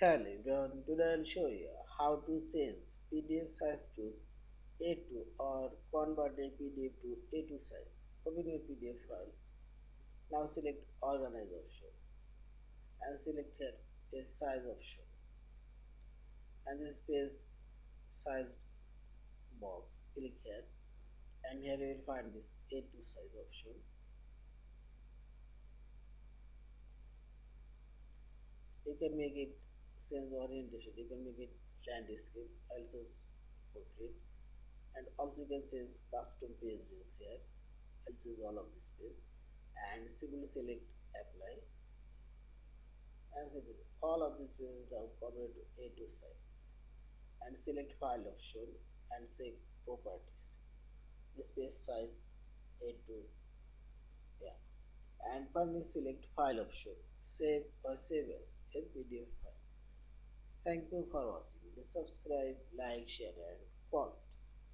Hello everyone, today I'll show you how to change PDF size to A2 or convert a PDF to A2 size. Open your PDF file. Now select Organize option and select here a size option and this page size box. Click here and here you will find this A2 size option. You can make it sense orientation, you can make it landscape, I'll choose portrait, and also you can change custom pages here. I'll choose all of this page and simply select apply and see this, all of these pages are converted to A2 size and select file option and check properties. This page size A2, yeah, and finally select file option, save or save as a PDF file. Thank you for watching. Please subscribe, like, share and follow.